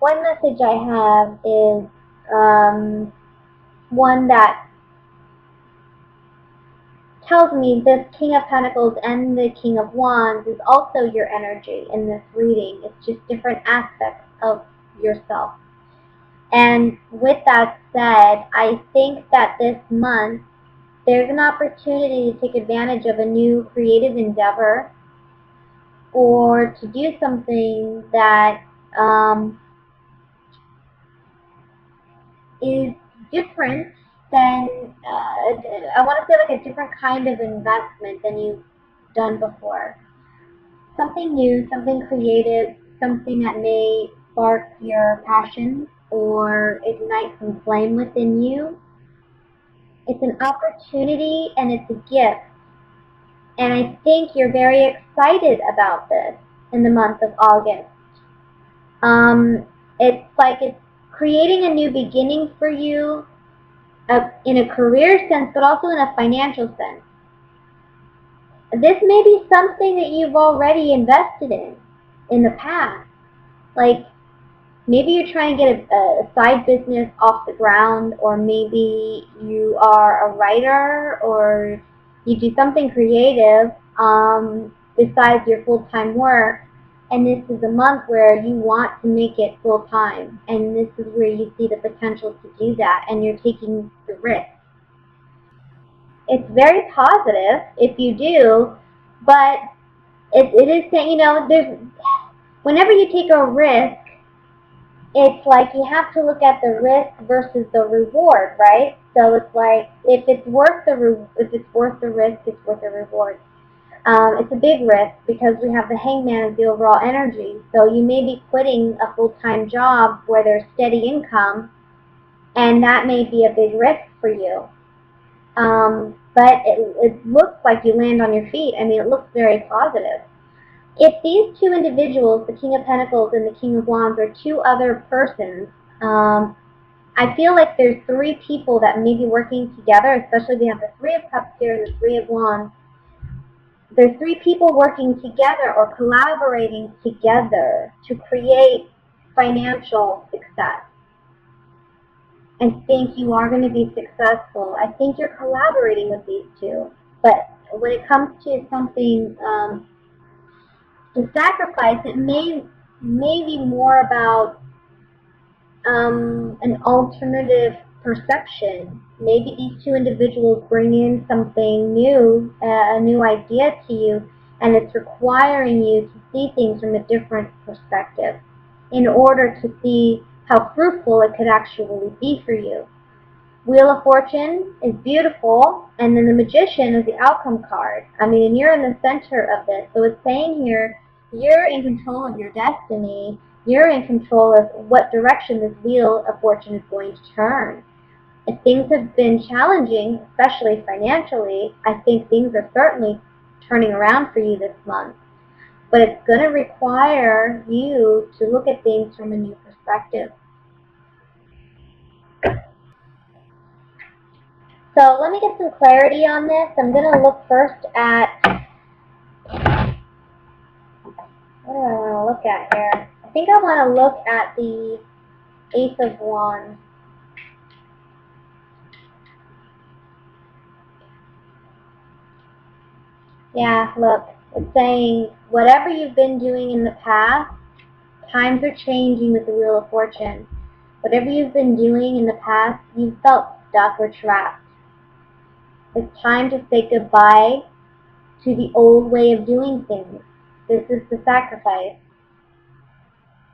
one message I have is one that tells me this King of Pentacles and the King of Wands is also your energy in this reading. It's just different aspects of yourself. And with that said, I think that this month there's an opportunity to take advantage of a new creative endeavor or to do something that is different than, I want to say like a different kind of investment than you've done before. Something new, something creative, something that may spark your passion or ignite some flame within you. It's an opportunity and it's a gift. And I think you're very excited about this in the month of August. It's like it's creating a new beginning for you in a career sense, but also in a financial sense. This may be something that you've already invested in the past. Like, maybe you're trying to get a side business off the ground, or maybe you are a writer, or you do something creative besides your full-time work, and this is a month where you want to make it full-time, and this is where you see the potential to do that, and you're taking the risk. It's very positive if you do, but it is saying, whenever you take a risk, it's like you have to look at the risk versus the reward, right? So it's like if it's worth the risk, it's worth the reward. It's a big risk because we have the Hangman as the overall energy. So you may be quitting a full-time job where there's steady income, and that may be a big risk for you. But it looks like you land on your feet. I mean, it looks very positive. If these two individuals, the King of Pentacles and the King of Wands, are two other persons, I feel like there's three people that may be working together, especially we have the Three of Cups here and the Three of Wands. There's three people working together or collaborating together to create financial success. I think you are going to be successful. I think you're collaborating with these two. But when it comes to something to sacrifice, it may be more about an alternative perception. Maybe these two individuals bring in something new, a new idea to you, and it's requiring you to see things from a different perspective in order to see how fruitful it could actually be for you. Wheel of Fortune is beautiful, and then the Magician is the outcome card. I mean, and you're in the center of this. So it's saying here, you're in control of your destiny. You're in control of what direction this Wheel of Fortune is going to turn. If things have been challenging, especially financially, I think things are certainly turning around for you this month. But it's going to require you to look at things from a new perspective. So let me get some clarity on this. I'm going to look first at, what do I want to look at here? I think I want to look at the Ace of Wands. Yeah, look, it's saying whatever you've been doing in the past, times are changing with the Wheel of Fortune. Whatever you've been doing in the past, you've felt stuck or trapped. It's time to say goodbye to the old way of doing things. This is the sacrifice.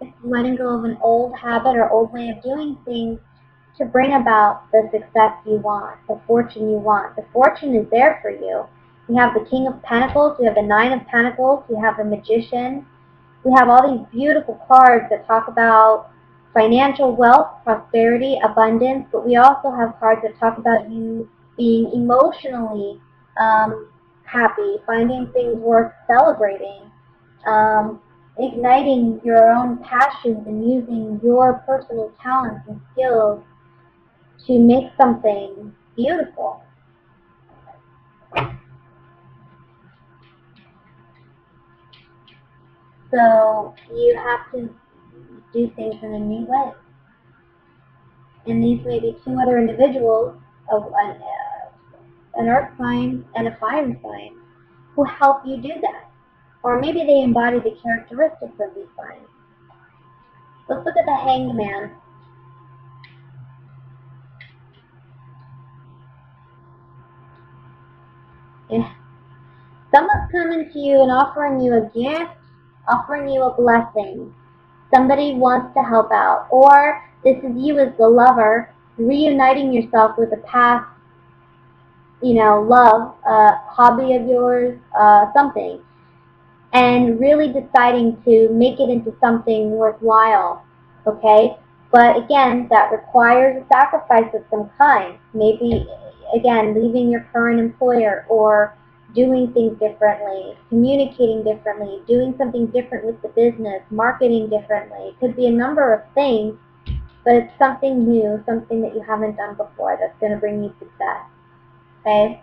It's letting go of an old habit or old way of doing things to bring about the success you want, the fortune you want. The fortune is there for you. You have the King of Pentacles, you have the Nine of Pentacles, you have the Magician. We have all these beautiful cards that talk about financial wealth, prosperity, abundance, but we also have cards that talk about you being emotionally happy, finding things worth celebrating, igniting your own passions and using your personal talents and skills to make something beautiful. So you have to do things in a new way. And these may be two other individuals, of an earth sign and a fire sign, who help you do that. Or maybe they embody the characteristics of these signs. Let's look at the Hanged Man. Yeah. Someone's coming to you and offering you a gift, offering you a blessing. Somebody wants to help out. Or this is you as the lover, reuniting yourself with a past, love, hobby of yours, something. And really deciding to make it into something worthwhile, okay? But again, that requires a sacrifice of some kind. Maybe, again, leaving your current employer or doing things differently, communicating differently, doing something different with the business, marketing differently. It could be a number of things, but it's something new, something that you haven't done before that's going to bring you success, okay?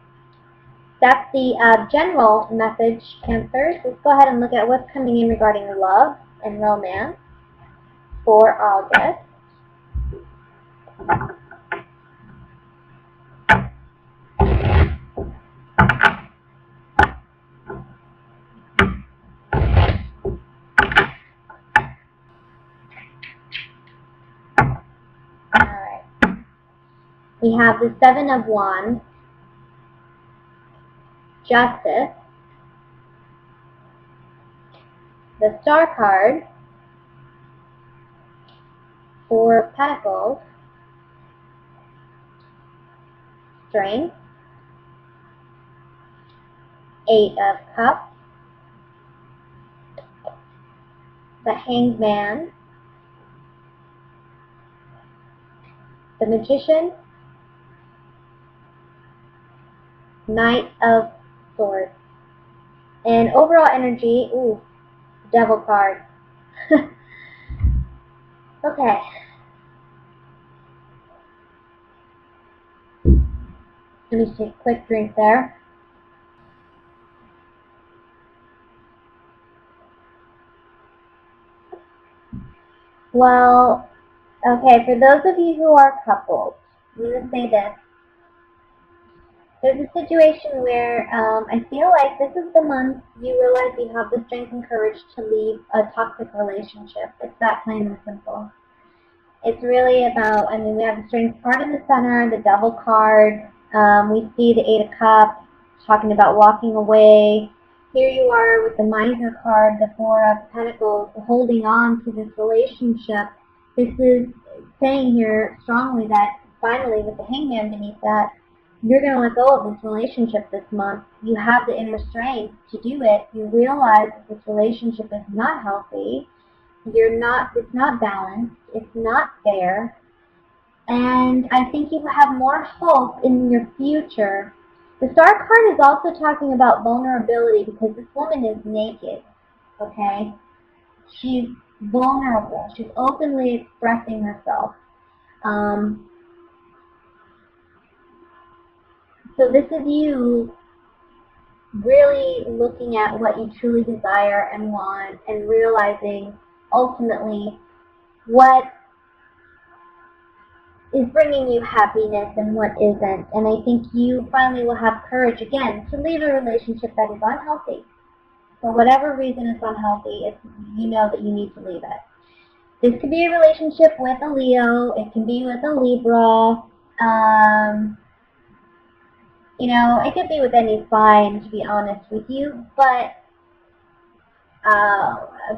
That's the general message, Cancers. Let's go ahead and look at what's coming in regarding love and romance for August. Alright. We have the Seven of Wands, Justice, the Star card, Four of Pentacles, Strength, Eight of Cups, the Hanged Man, the Magician, Knight of Swords. And overall energy, Devil card. Okay. Let me take a quick drink there. Well, okay, for those of you who are coupled, I'm going to say this. There's a situation where I feel like this is the month you realize you have the strength and courage to leave a toxic relationship. It's that plain and simple. It's really about, we have the strength card in the center, the Devil card. We see the Eight of Cups, talking about walking away. Here you are with the Miser card, the Four of Pentacles, holding on to this relationship. This is saying here strongly that finally, with the Hangman beneath that, you're going to let go of this relationship this month. You have the inner strength to do it. You realize that this relationship is not healthy. It's not balanced. It's not fair. And I think you have more hope in your future. The Star card is also talking about vulnerability because this woman is naked, okay? She's vulnerable. She's openly expressing herself. So this is you really looking at what you truly desire and want and realizing ultimately what is bringing you happiness and what isn't. And I think you finally will have courage again to leave a relationship that is unhealthy. For whatever reason it's unhealthy, you know that you need to leave it. This could be a relationship with a Leo. It can be with a Libra. It could be with any sign, to be honest with you, but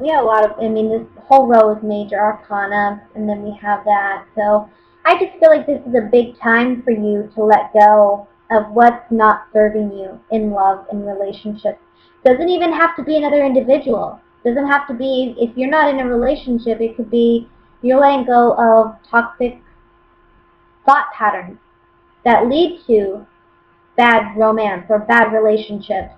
we have a lot of, this whole row is major arcana, and then we have that, so I just feel like this is a big time for you to let go of what's not serving you in love and relationships. Doesn't even have to be another individual. Doesn't have to be, if you're not in a relationship, it could be you're letting go of toxic thought patterns that lead to bad romance or bad relationships,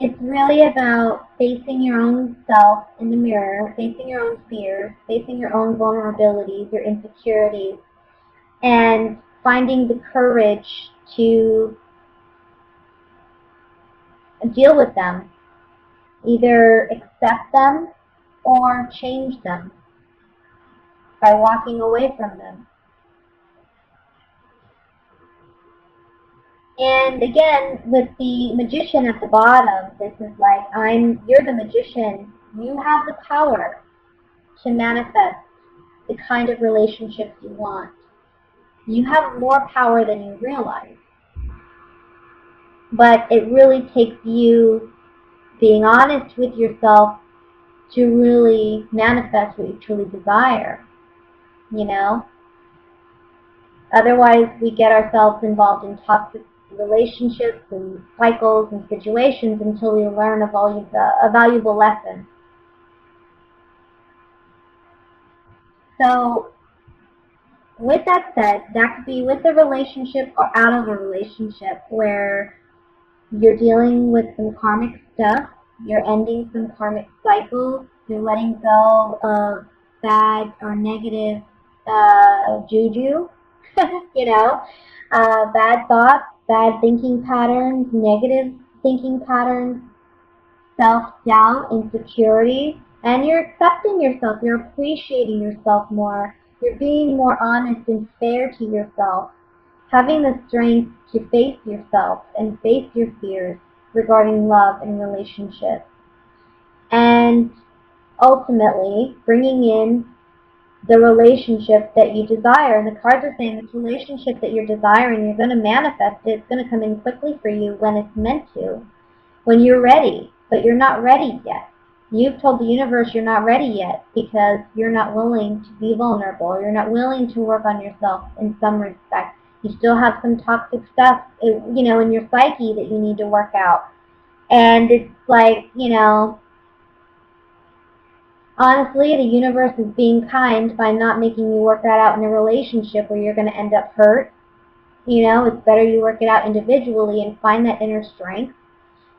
It's really about facing your own self in the mirror, facing your own fears, facing your own vulnerabilities, your insecurities, and finding the courage to deal with them, either accept them or change them by walking away from them. And again, with the Magician at the bottom, this is like, you're the magician. You have the power to manifest the kind of relationships you want. You have more power than you realize. But it really takes you being honest with yourself to really manifest what you truly desire, you know? Otherwise, we get ourselves involved in toxic relationships and cycles and situations until we learn a valuable lesson. So, with that said, that could be with a relationship or out of a relationship where you're dealing with some karmic stuff, you're ending some karmic cycles, you're letting go of bad or negative juju, you know, bad thoughts, bad thinking patterns, negative thinking patterns, self-doubt, insecurity, and you're accepting yourself, you're appreciating yourself more, you're being more honest and fair to yourself, having the strength to face yourself and face your fears regarding love and relationships, and ultimately bringing in the relationship that you desire. And the cards are saying this relationship that you're desiring, you're going to manifest it. It's going to come in quickly for you when it's meant to, when you're ready. But you're not ready yet. You've told the universe you're not ready yet because you're not willing to be vulnerable. You're not willing to work on yourself in some respect. You still have some toxic stuff, you know, in your psyche that you need to work out. And it's like, you know, honestly, the universe is being kind by not making you work that out in a relationship where you're going to end up hurt. You know, it's better you work it out individually and find that inner strength.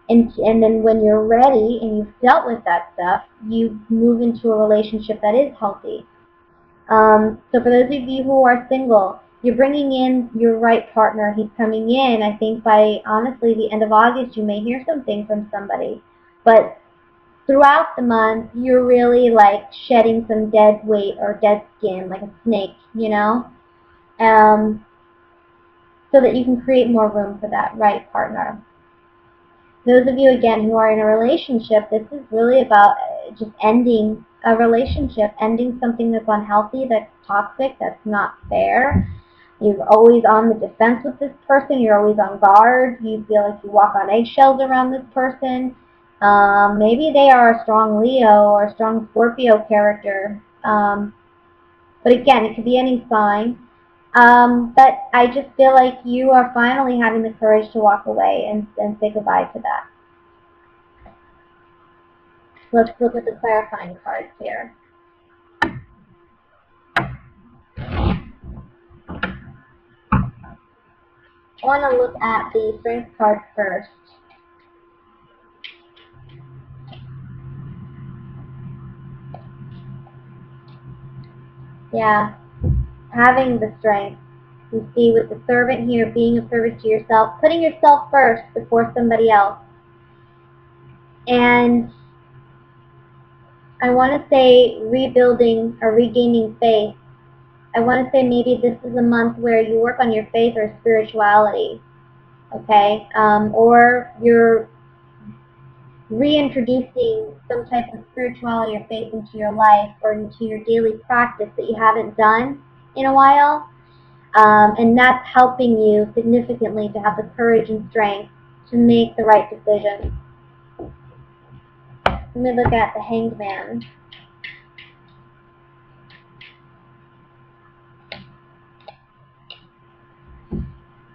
And then when you're ready and you've dealt with that stuff, you move into a relationship that is healthy. So for those of you who are single, you're bringing in your right partner. He's coming in. I think by, honestly, the end of August, you may hear something from somebody. But throughout the month, you're really like shedding some dead weight or dead skin, like a snake, you know? So that you can create more room for that right partner. Those of you, again, who are in a relationship, this is really about just ending a relationship, ending something that's unhealthy, that's toxic, that's not fair. You're always on the defense with this person. You're always on guard. You feel like you walk on eggshells around this person. Maybe they are a strong Leo or a strong Scorpio character. But again, it could be any sign. But I just feel like you are finally having the courage to walk away and say goodbye to that. Let's look at the clarifying cards here. I want to look at the strength card first. Yeah, having the strength. You see with the servant here, being a servant to yourself, putting yourself first before somebody else. And I want to say rebuilding or regaining faith. I want to say maybe this is a month where you work on your faith or spirituality, okay? Or you're reintroducing some type of spirituality or faith into your life or into your daily practice that you haven't done in a while. And that's helping you significantly to have the courage and strength to make the right decision. Let me look at the Hanged Man.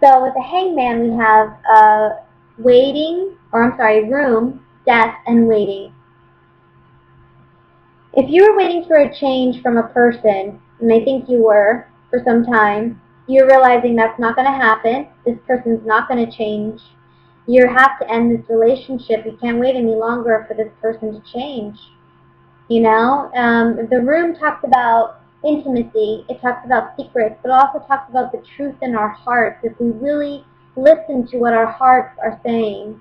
So with the Hanged Man, we have room, death, and waiting. If you were waiting for a change from a person, and I think you were for some time, you're realizing that's not going to happen. This person's not going to change. You have to end this relationship. You can't wait any longer for this person to change. You know, the room talks about intimacy. It talks about secrets, but it also talks about the truth in our hearts. If we really listen to what our hearts are saying,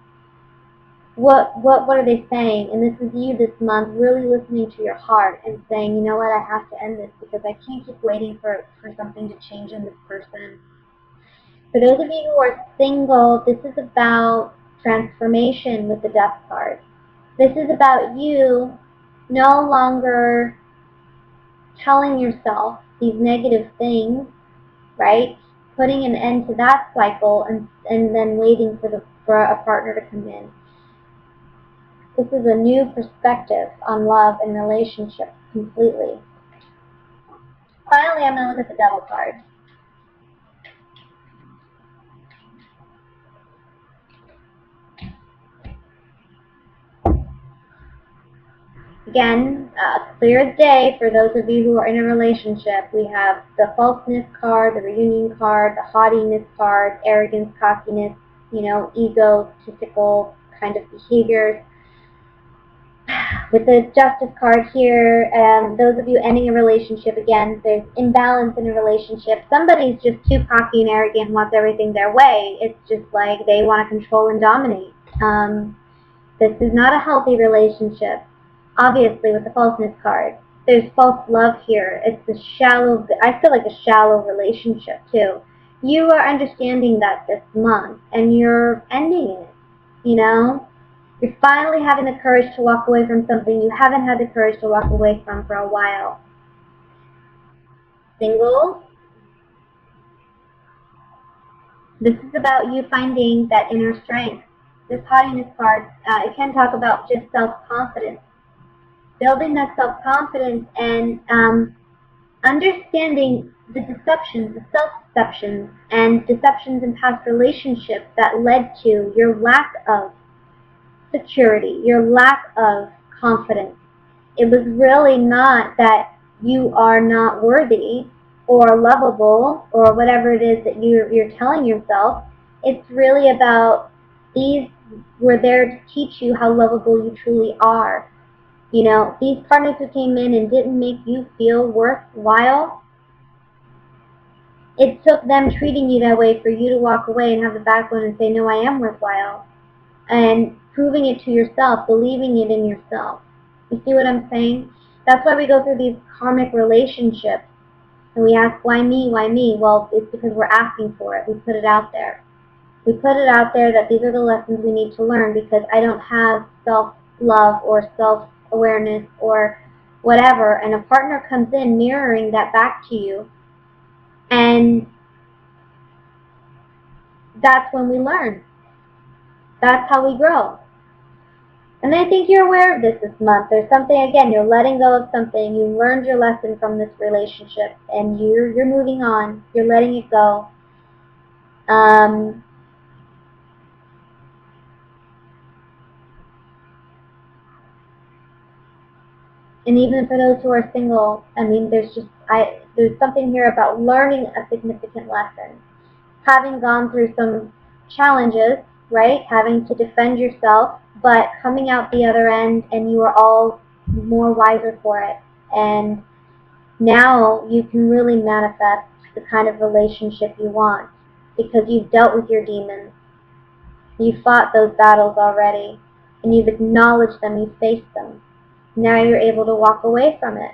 what are they saying? And this is you this month, really listening to your heart and saying, you know what, I have to end this because I can't keep waiting for something to change in this person. For those of you who are single, this is about transformation with the Death card. This is about you no longer telling yourself these negative things, right? Putting an end to that cycle and then waiting for a partner to come in. This is a new perspective on love and relationships completely. Finally, I'm going to look at the Devil card. Again, clear as day for those of you who are in a relationship. We have the falseness card, the reunion card, the haughtiness card, arrogance, cockiness, egotistical kind of behaviors. With the Justice card here, those of you ending a relationship, again, there's imbalance in a relationship. Somebody's just too cocky and arrogant and wants everything their way. It's just like they want to control and dominate. This is not a healthy relationship. Obviously, with the falseness card, there's false love here. It's I feel like a shallow relationship too. You are understanding that this month, and you're ending it, You're finally having the courage to walk away from something you haven't had the courage to walk away from for a while. Single, this is about you finding that inner strength. This haughtiness card, it can talk about just self-confidence. Building that self-confidence and understanding the deceptions, the self-deceptions, and deceptions in past relationships that led to your lack of security, your lack of confidence. It was really not that you are not worthy or lovable or whatever it is that you're telling yourself. It's really about these were there to teach you how lovable you truly are. These partners who came in and didn't make you feel worthwhile, it took them treating you that way for you to walk away and have the backbone and say, no, I am worthwhile. And proving it to yourself, believing it in yourself. You see what I'm saying? That's why we go through these karmic relationships. And we ask, why me, why me? Well, it's because we're asking for it. We put it out there. We put it out there that these are the lessons we need to learn because I don't have self-love or self-awareness or whatever. And a partner comes in mirroring that back to you. And that's when we learn. That's how we grow. And I think you're aware of this month. There's something, again, you're letting go of something. You learned your lesson from this relationship, and you're moving on. You're letting it go. And even for those who are single, I mean, there's something here about learning a significant lesson. Having gone through some challenges, right? Having to defend yourself, but coming out the other end, and you are all more wiser for it. And now you can really manifest the kind of relationship you want because you've dealt with your demons. You've fought those battles already, and you've acknowledged them, you've faced them. Now you're able to walk away from it.